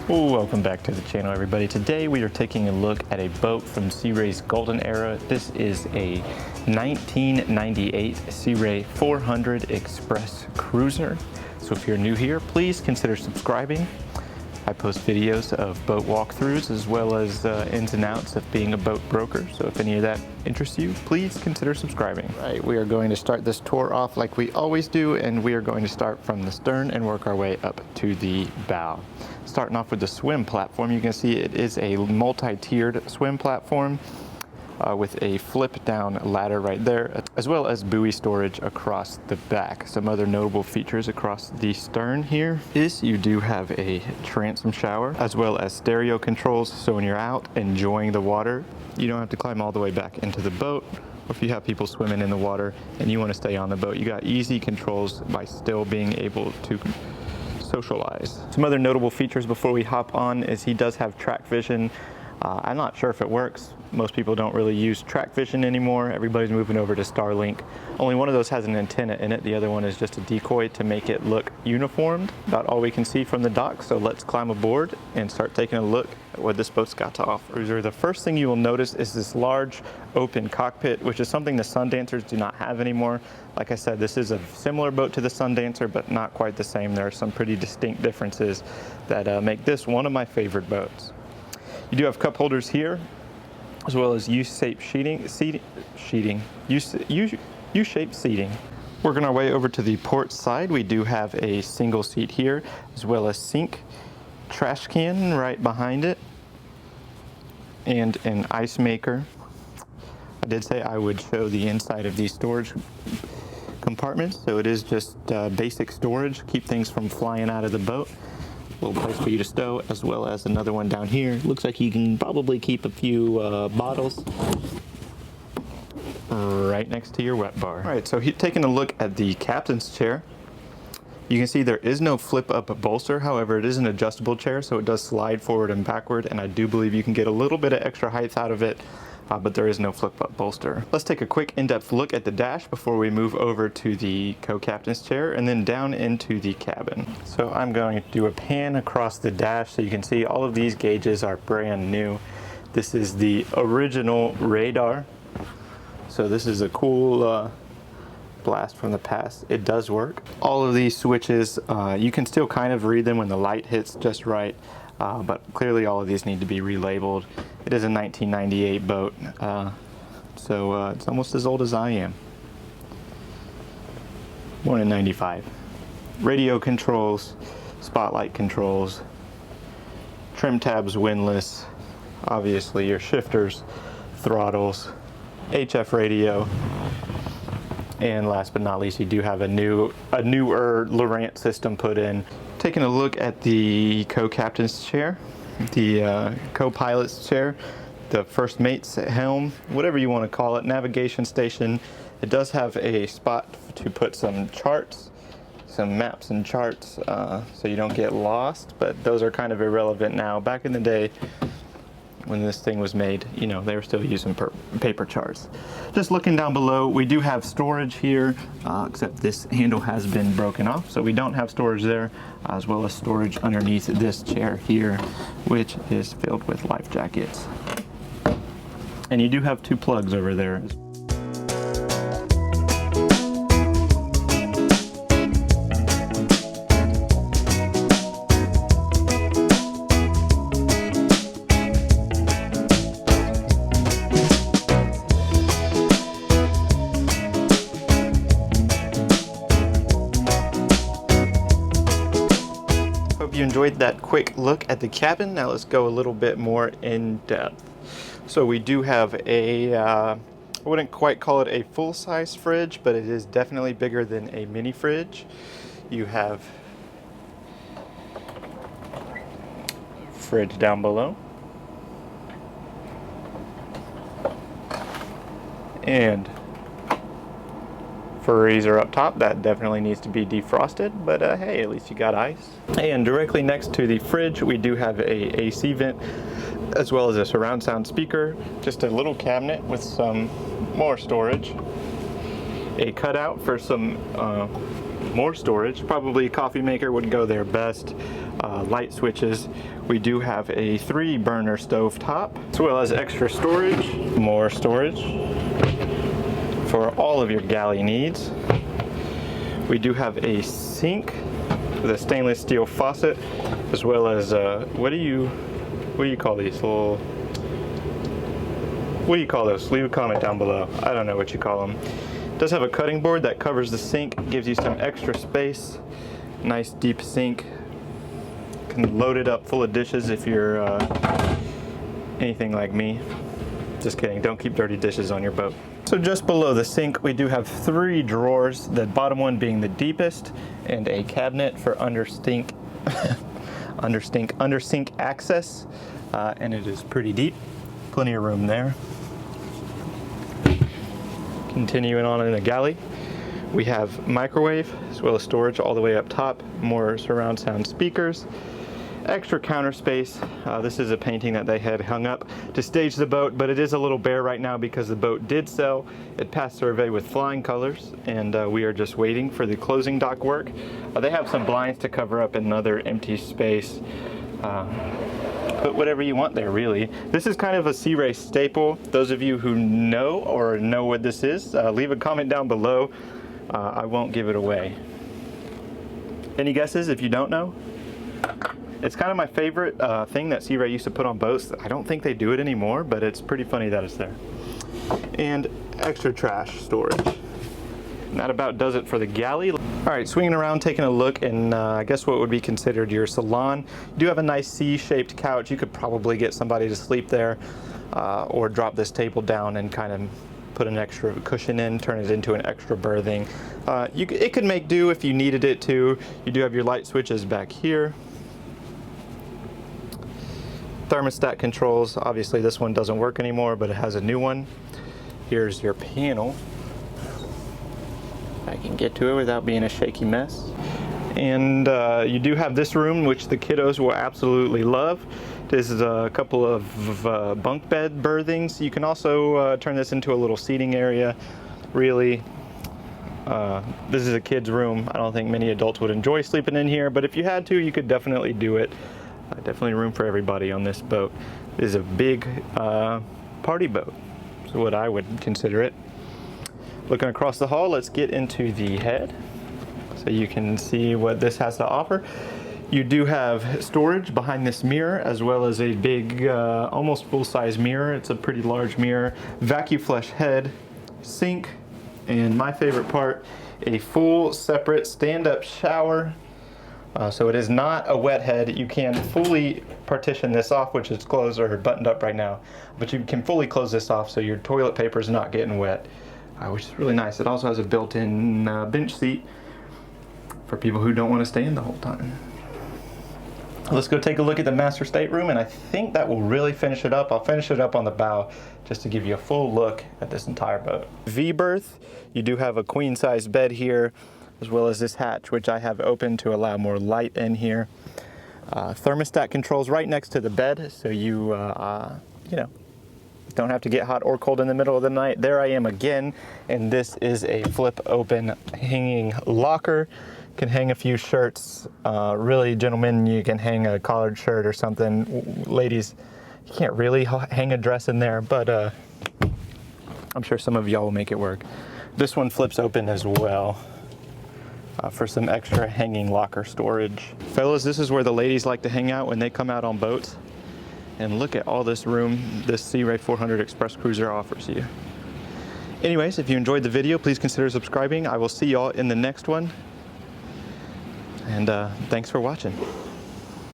Welcome back to the channel, everybody. Today we are taking a look at a boat from Sea Ray's golden era. This is a 1998 Sea Ray 400 Express Cruiser. So if you're new here, please consider subscribing. I post videos of boat walkthroughs as well as ins and outs of being a boat broker. So if any of that interests you, please consider subscribing. Right, we are going to start this tour off like we always do, and we are going to start from the stern and work our way up to the bow. Starting off with the swim platform, you can see it is a multi-tiered swim platform with a flip down ladder right there, as well as buoy storage across the back. Some other notable features across the stern here is you do have a transom shower, as well as stereo controls, so when you're out enjoying the water, you don't have to climb all the way back into the boat. Or if you have people swimming in the water and you want to stay on the boat, you got easy controls by still being able to socialize. Some other notable features before we hop on is he does have track vision. I'm not sure if it works. Most people don't really use track vision anymore. Everybody's moving over to Starlink. Only one of those has an antenna in it. The other one is just a decoy to make it look uniformed. About all we can see from the dock. So let's climb aboard and start taking a look at what this boat's got to offer. The first thing you will notice is this large open cockpit, which is something the Sundancers do not have anymore. Like I said, this is a similar boat to the Sundancer, but not quite the same. There are some pretty distinct differences that make this one of my favorite boats. You do have cup holders here, as well as U-shaped U-shaped seating. Working our way over to the port side, we do have a single seat here, as well as sink, trash can right behind it, and an ice maker. I did say I would show the inside of these storage compartments, so it is just basic storage, keep things from flying out of the boat. Little place for you to stow, as well as another one down here. Looks like you can probably keep a few bottles right next to your wet bar. All right, so taking a look at the captain's chair, you can see there is no flip up bolster. However, it is an adjustable chair, so it does slide forward and backward, and I do believe you can get a little bit of extra height out of it, but there is no flip up bolster. Let's take a quick in-depth look at the dash before we move over to the co-captain's chair and then down into the cabin. So I'm going to do a pan across the dash so you can see all of these gauges are brand new. This is the original radar. So this is a cool blast from the past. It does work. All of these switches, you can still kind of read them when the light hits just right. But clearly all of these need to be relabeled. It is a 1998 boat, so it's almost as old as I am. Born in 95. Radio controls, spotlight controls, trim tabs windlass, obviously your shifters, throttles, HF radio, and last but not least, you do have a newer Lowrance system put in. Taking a look at the co-captain's chair, the co-pilot's chair, the first mate's helm, whatever you want to call it, navigation station. It does have a spot to put some charts, some maps and charts, so you don't get lost, but those are kind of irrelevant now. Back in the day, when this thing was made, you know, they were still using paper charts. Just looking down below, we do have storage here, except this handle has been broken off, so we don't have storage there, as well as storage underneath this chair here, which is filled with life jackets. And you do have two plugs over there. You enjoyed that quick look at the cabin. Now let's go a little bit more in depth. So we do have a, I wouldn't quite call it a full-size fridge, but it is definitely bigger than a mini fridge. You have fridge down below. And freezer up top that definitely needs to be defrosted, but hey, at least you got ice. And directly next to the fridge, we do have a AC vent as well as a surround sound speaker, just a little cabinet with some more storage, a cutout for some more storage, probably a coffee maker would go there best, light switches. We do have a 3-burner stove top, as well as extra storage, more storage for all of your galley needs. We do have a sink with a stainless steel faucet, as well as what do you call these little? What do you call those? Leave a comment down below. I don't know what you call them. It does have a cutting board that covers the sink, gives you some extra space. Nice deep sink. Can load it up full of dishes if you're anything like me. Just kidding, don't keep dirty dishes on your boat. So just below the sink, we do have 3 drawers, the bottom one being the deepest, and a cabinet for under sink access, and it is pretty deep. Plenty of room there. Continuing on in the galley, we have microwave as well as storage all the way up top, more surround sound speakers, extra counter space. This is a painting that they had hung up to stage the boat, but it is a little bare right now because the boat did sell. It passed survey with flying colors, and we are just waiting for the closing dock work. They have some blinds to cover up another empty space. Put whatever you want there, really. This is kind of a Sea Ray staple. Those of you who know what this is, leave a comment down below. I won't give it away. Any guesses if you don't know? It's kind of my favorite thing that Sea Ray used to put on boats. I don't think they do it anymore, but it's pretty funny that it's there. And extra trash storage. And that about does it for the galley. All right, swinging around, taking a look in, I guess what would be considered your salon. You do have a nice C-shaped couch. You could probably get somebody to sleep there, or drop this table down and kind of put an extra cushion in, turn it into an extra berthing. It could make do if you needed it to. You do have your light switches back here. Thermostat controls. Obviously this one doesn't work anymore, but it has a new one. Here's your panel. I can get to it without being a shaky mess. And you do have this room, which the kiddos will absolutely love. This is a couple of bunk bed berthings. You can also turn this into a little seating area. Really, this is a kid's room. I don't think many adults would enjoy sleeping in here, but if you had to, you could definitely do it. Definitely room for everybody on this boat. It is a big party boat, is what I would consider it. Looking across the hall, let's get into the head so you can see what this has to offer. You do have storage behind this mirror, as well as a big, almost full-size mirror. It's a pretty large mirror. Vacuum flush head, sink, and my favorite part, a full separate stand-up shower. So it is not a wet head. You can fully partition this off, which is closed or buttoned up right now, but you can fully close this off so your toilet paper is not getting wet, which is really nice. It also has a built-in bench seat for people who don't want to stay in the whole time. Let's go take a look at the master stateroom, and I think that will really finish it up. I'll finish it up on the bow just to give you a full look at this entire boat. V-berth, you do have a queen-size bed here, as well as this hatch, which I have open to allow more light in here. Thermostat controls right next to the bed, so you know, don't have to get hot or cold in the middle of the night. There I am again, and this is a flip open hanging locker. Can hang a few shirts. Really, gentlemen, you can hang a collared shirt or something. Ladies, you can't really hang a dress in there, but I'm sure some of y'all will make it work. This one flips open as well. For some extra hanging locker storage. Fellas, this is where the ladies like to hang out when they come out on boats. And look at all this room this Sea Ray 400 Express Cruiser offers you. Anyways, if you enjoyed the video, please consider subscribing. I will see y'all in the next one. And thanks for watching.